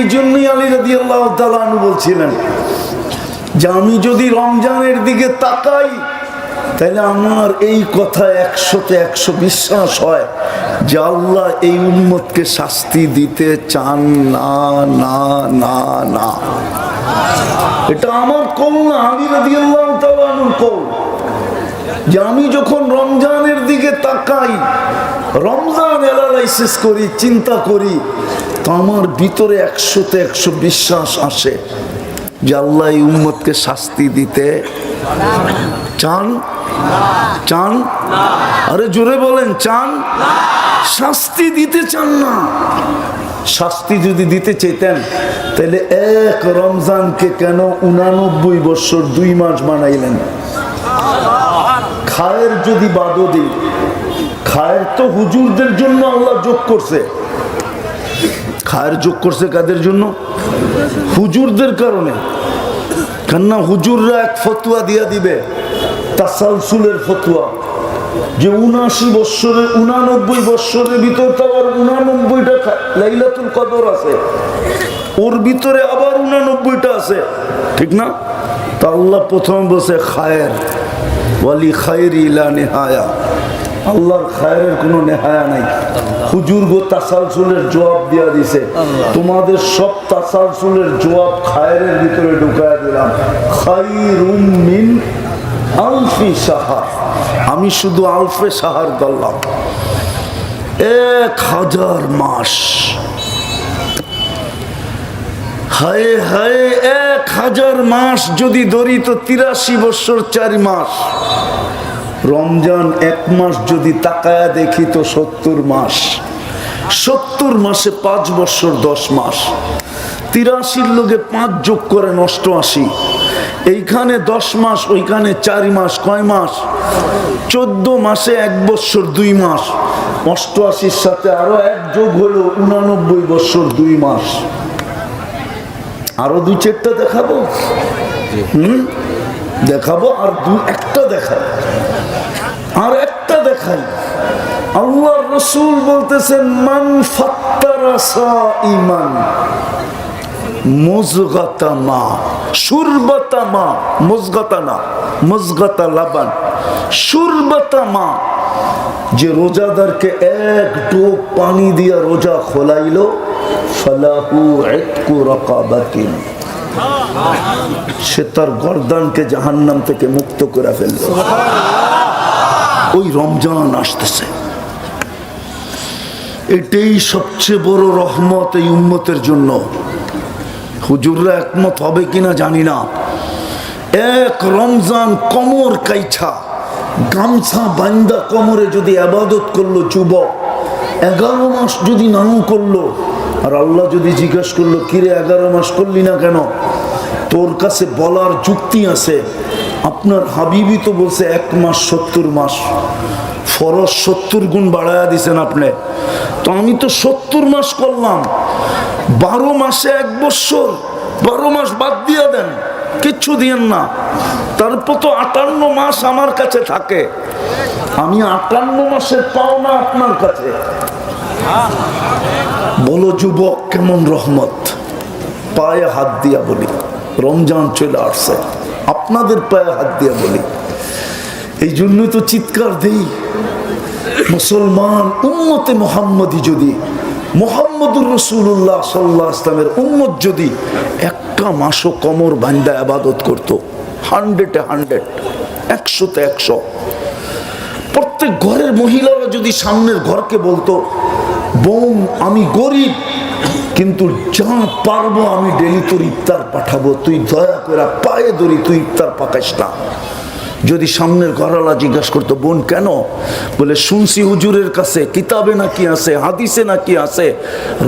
এই জন্যই আলী রাদিয়াল্লাহু তাআলা আনহু বলছিলেন যে আমি যদি রমজানের দিকে তাকাই তাহলে আমার এই কথা 100-তে 100 বিশ্বাস হয় যে আল্লাহ এই উম্মতকে শাস্তি দিতে চান না না না না। এটা আমার কল না, আলী রাদিয়াল্লাহু তাআলা আনহুর কল। যে আমি যখন রমজানের দিকে তাকাই, রমজান অ্যানালাইসিস করি, চিন্তা করি, তো আমার ভিতরে 100-তে 100 বিশ্বাস আসে যে আল্লাহ এই উম্মতকে শাস্তি দিতে চান চান আরে জোরে বলেন, চান? শাস্তি দিতে চান না। শাস্তি যদি দিতে চাইতেন তাহলে এক রমজানকে কেন 89 বছর 2 মাস বানাইলেন? খায়ের যদি বাদও দিই, খায়ের তো হুজুরদের জন্য আল্লাহ যোগ করছে। খায়ের যোগ করছে কাদের জন্য? হুজুরদের কারণে। কেননা হুজুররা এক ফতোয়া দিয়া দিবে, তাসালসুলের ফতোয়া, যে 79 বৎসরের 89 বৎসরের ভিতর তো আবার 89টা লাইলাতুল কদর আছে, ওর ভিতরে আবার 89টা আছে, ঠিক না? তা আল্লাহ প্রথম বলছে খায়ের, ওয়ালি খায়রি লা নিহায়া, আল্লাহর খায়ের কোনো নেহায়া নাই। হুজুর গো তাসালসুলের জবাব দিয়া দিছে, তোমাদের সব তাসালসুলের জবাব খায়ের ভিতরে ঢুকায় দিলাম। খায়রুম মিন আলফি শাহর, আমি শুধু আলফে শাহর ধরলাম, 1000 মাস। হায় হায়, 1000 মাস যদি ধরি তো 83 বছর 4 মাস। রমজান 1 মাস যদি তাকায়া দেখি তো 70 মাস। 70 মাসে 5 বছর 10 মাস। 83 লোকে 5 যোগ করেন 88। এইখানে 10 মাস, ওইখানে 4 মাস, কয় মাস? 14 মাসে 1 বছর 2 মাস। 88-র সাথে আরো 1 যোগ হলো 89 বছর 2 মাস। আরো 2-4টা দেখাবো? দেখাবো, আর 1টা দেখাবো, আর একটা দেখাই। আল্লাহর রাসূল বলতেছেন মান ফাত্তারা সাইমান মুজগাতা মা শুরবাতা মা, মুজগাতা না, মুজগাতা লাবান, শুরবাতা মা, যে রোজাদারকে 1 ডোক পানি দিয়া রোজা খোলাইলো, ফালাহু ইতকু রাকাবাতিন, সে তার গর্দানকে জাহান্নাম থেকে মুক্ত করে ফেললো। ওই রমজান আসতেছে, এটাই সবচেয়ে বড় রহমত এই উম্মতের জন্য। হুজুররা একমত হবে কিনা জানি না। 1 রমজান কমর কাইছা গামছা বান্দা কোমরে যদি ইবাদত করলো যুবক, 11 মাস যদি নাও করলো, আর আল্লাহ যদি জিজ্ঞেস করলো কিরে 11 মাস করলি না কেন, তোর কাছে বলার যুক্তি আছে। আপনার হাবিবি তো বলছে 1 মাস 70 মাস, ফরজ 70 গুণ বাড়ায়া দিছেন আপনি, তো আমি তো 70 মাস করলাম। 12 মাসে 1 বছর, 12 মাস বাদ দিয়ে দেন, কিচ্ছু দিয়েন না, তারপর তো 58 মাস আমার কাছে থাকে। আমি 58 মাসের পাওনা আপনার কাছে। বলো যুবক কেমন রহমত। পায়ে হাত দিয়া বলি, রমজান চলে আসছে, আপনাদের পায়ে হাত দিয়া বলি। এই জন্যই তো চিৎকার দেই, মুসলমান উম্মতে মুহাম্মদী যদি, মুহাম্মদুর রাসূলুল্লাহ সাল্লাল্লাহু আলাইহি ওয়াসাল্লামের উম্মত যদি 1টা মাসও কমর বান্দা ইবাদত করত, 100-এ 100, 100-তে 100, প্রত্যেক ঘরের মহিলারা যদি সামনের ঘরকে বলতো, বোন আমি গরিব কিন্তু যা পারবো আমি ডেলি তোর ইফতার পাঠাবো, তুই দয়া করে পায়ে ধরি, তুই ইফতার পাকাইস না। যদি সামনের ঘরওয়ালা জিজ্ঞাসা করতো বোন কেন, বলে শুনছি হুজুরের কাছে কিতাবে নাকি আছে, হাদিসে নাকি আছে,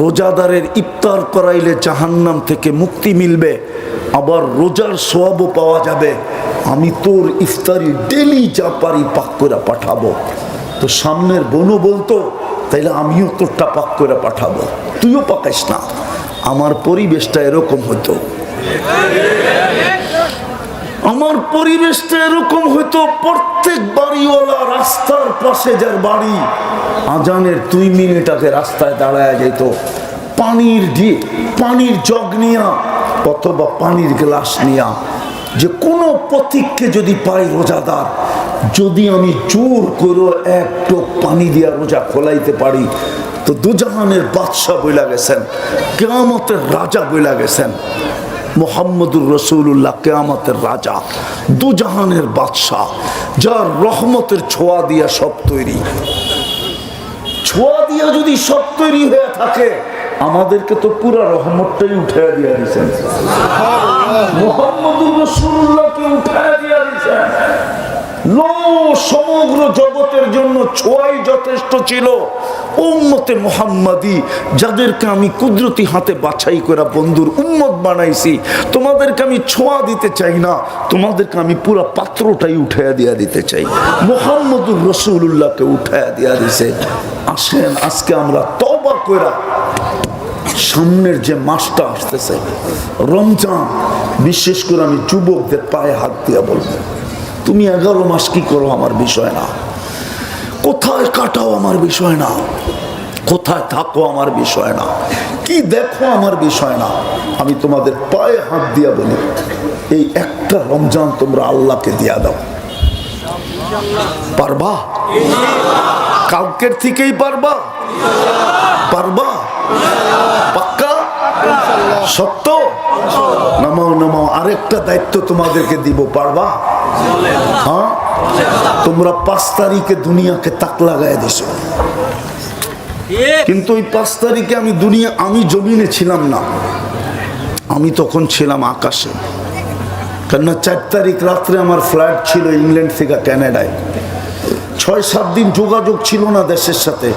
রোজাদারের ইফতার করাইলে জাহান্নাম থেকে মুক্তি মিলবে, আবার রোজার সওয়াবও পাওয়া যাবে, আমি তোর ইফতারি ডেলি যা পারি পাক করে পাঠাবো। তো সামনের বোনও বলতো তাইলে আমিও তোরটা পাক করে পাঠাবো, তুইও পাকাইস না। আমার পরিবেশটা এরকম হতো, আমার পরিবেশটা এরকম হইতো। প্রত্যেক বাড়িওয়ালা রাস্তার পাশে যার বাড়ি, আজানের 2 মিনিট আগে রাস্তায় দাঁড়ায় যেত, পানির জগ নিয়া অথবা পানির গ্লাস নিয়া, যে কোনো পথিককে যদি পাই রোজাদার, যদি আমি জোর করে এক টোপ পানি দিয়া রোজা খোলাইতে পারি, তো দুজাহানের বাদশাহ বইলা গেছেন, কিয়ামতের রাজা বইলা গেছেন। মুহাম্মদুর রাসূলুল্লাহ কিয়ামতের রাজা, দুজাহানের বাদশাহ, যার রহমতের ছোঁয়া দিয়া সব তৈরি। ছোঁয়া দিয়া যদি সব তৈরি হয়ে থাকে, আমাদেরকে তো পুরা রহমতটাই উঠাইয়া দিয়া দিয়েছেন। মুহাম্মদুর রাসূলুল্লাহকে উঠাইয়া দিয়া দিয়েছেন। সমগ্র জগতের জন্য ছোঁয়াই যথেষ্ট ছিল। উম্মতে মুহাম্মাদি, যাদেরকে আমি কুদরতি হাতে বাছাই করে বন্ধুর উম্মত বানাইছি, তোমাদেরকে আমি ছোঁয়া দিতে চাই না, তোমাদেরকে আমি পুরো পাত্রটাই উঠাইয়া দিয়া দিতে চাই। মুহাম্মদুর রাসূলুল্লাহকে উঠাইয়া দিয়া দিছে। আসেন আজকে আমরা তওবা কইরা সামনের যে মাসটা আসতেছে রমজান, বিশেষ করে আমি যুবকদের পায়ে হাত দিয়া বলবো, তুমি 11 মাস কি করো আমার বিষয় না, কোথায় কাটাও আমার বিষয় না, কোথায় থাকো আমার বিষয় না, কি দেখো আমার বিষয় না। আমি তোমাদের পায়ে হাত দিয়া বলি, এই একটা রমজান তোমরা আল্লাহকে দিয়া দাও। পারবা? কালকের থেকেই পারবা? পারবা? পাক্কা? সত্য? নামাও নামাও। আরেকটা দায়িত্ব তোমাদেরকে দিব, পারবা? হ্যাঁ, তোমরা 5 তারিখে দুনিয়াকে তাক লাগায় দিছো, কিন্তু ওই 5 তারিখে আমি জমিনে ছিলাম না, আমি তখন ছিলাম আকাশে। কেননা 4 তারিখ রাত্রে আমার ফ্লাইট ছিল ইংল্যান্ড থেকে ক্যানাডায়। 6-7 দিন যোগাযোগ ছিল না দেশের সাথে।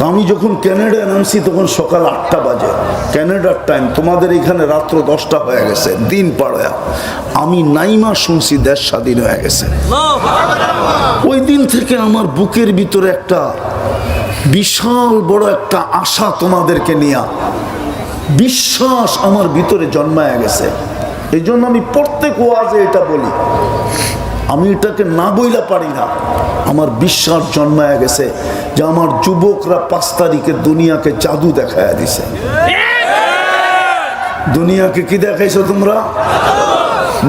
আমি যখন ক্যানাডায় নামছি তখন সকাল 8টা বাজে ক্যানাডার টাইম, তোমাদের এখানে রাত্র 10টা হয়ে গেছে, দিন পাড়া। আমি নাইমা শুনছি দেশ স্বাধীন হয়ে গেছে। ওই দিন থেকে আমার বুকের ভিতরে একটা বিশাল বড় একটা আশা তোমাদেরকে নিয়ে, বিশ্বাস আমার ভিতরে জন্মায় গেছে। এই জন্য আমি প্রত্যেক ওয়াজে এটা বলি, আমি এটাকে না বইলা পারি না। আমার বিশ্বাস জন্মায় গেছে যে আমার যুবকরা 5 তারিখে দুনিয়াকে জাদু দেখায় দিছে। দুনিয়াকে কি দেখাইছো তোমরা?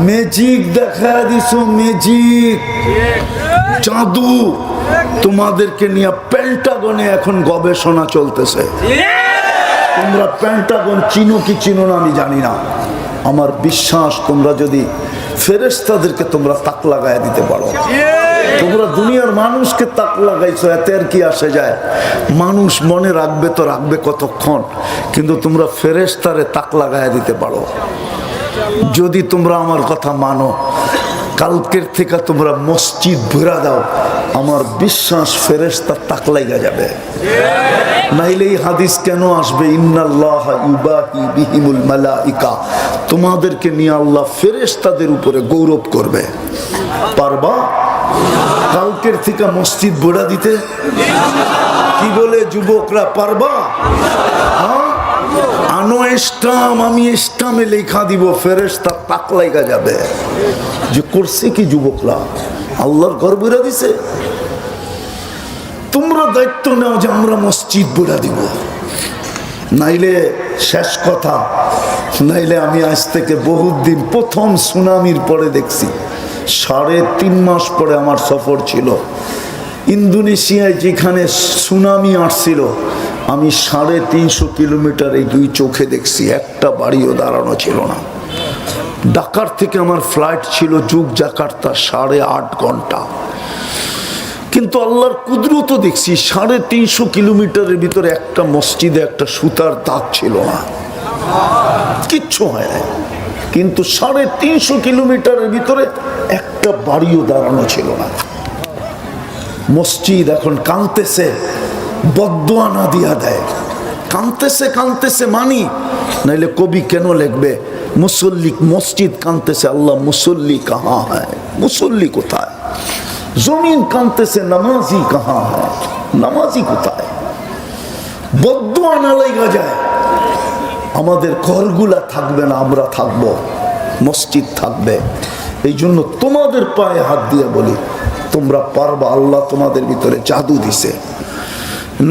ম্যাজিক দেখায় দিছো, ম্যাজিক, জাদু। তোমাদেরকে নিয়ে পেন্টাগনে এখন গবেষণা চলতেছে। তোমরা পেন্টাগন চিনো কি চিনো না আমি জানি না। আমার বিশ্বাস তোমরা যদি ফেরেশতাদেরকে তোমরা তাক লাগায় দিতে পারো, তোমরা দুনিয়ার মানুষকে তাক লাগাইছো, এতে আর কি আসে যায়? মানুষ মনে রাখবে তো রাখবে কতক্ষণ, কিন্তু তোমরা ফেরেশতারে তাক লাগায় দিতে পারো। যদি তোমরা আমার কথা মানো, কালকের থেকে তোমরা মসজিদ ভরা দাও, আমার বিশ্বাস ফেরেশতা তাক লাগা যাবে। নাইলে এই হাদিস কেন আসবে? ইন্নাল্লাহা ইউবাহি বিহিমুল মালাইকা, তোমাদেরকে নিয়ে আল্লাহ ফেরেশতাদের উপরে গৌরব করবে। পারবা কালকের থেকে মসজিদ ভরা দিতে? কি বলে যুবকরা, পারবা? হ্যাঁ, আনো ইসলাম, আমি ইসলামে লেখা দিব, ফেরেশতা তাক লাগা যাবে। যে করছে কি যুবকরা? আল্লাহর ঘর ভরা দিছে। তোমরা দায়িত্ব নাও যে আমরা মসজিদ ভরা দিব। নাইলে শেষ কথা, নাইলে আমি আজ থেকে বহুত দিন, প্রথম সুনামির পরে দেখছি, 3.5 মাস পরে আমার সফর ছিল ইন্দোনেশিয়ায়, যেখানে সুনামি আসছিল। আমি 350 কিলোমিটার এই 2 চোখে দেখছি, একটা বাড়িও দাঁড়ানো ছিল না। ঢাকার থেকে আমার ফ্লাইট ছিল জাকার্তা 8.5 ঘন্টা, কিন্তু আল্লাহর কুদরতও দেখছি 350 কিলোমিটারের ভিতরে একটা মসজিদে একটা সুতার দাগ ছিল না, কিচ্ছু হয় না। কিন্তু 350 কিলোমিটারের ভিতরে একটা বাড়িও দাঁড়ানো ছিল না। মসজিদ এখন কাঁদতেছে, বদদোয়া না দিয়া দেয়, কাঁদতেছে কাঁদতেছে মানি, নাইলে কবি কেন লিখবে মুসল্লি, মসজিদ কাঁদতেছে, আল্লাহ মুসল্লি কাহা হ্যায়, মুসল্লি কোথায়? জমিন কাঁদতেছে, নামাজি কাহা হ্যায়, নামাজি কোথায়? বদদোয়া না লাগা যায়, আমাদের ঘরগুলা থাকবে না, আমরা থাকবো, মসজিদ থাকবে। এই জন্য তোমাদের পায়ে হাত দিয়ে বলি, তোমরা পারবা। আল্লাহ তোমাদের ভিতরে জাদু দিছে।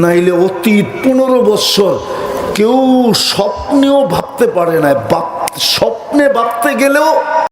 নাইলে অতীত 15 বছর কেউ স্বপ্নেও ভাবতে পারে না, স্বপ্নে ভাবতে গেলেও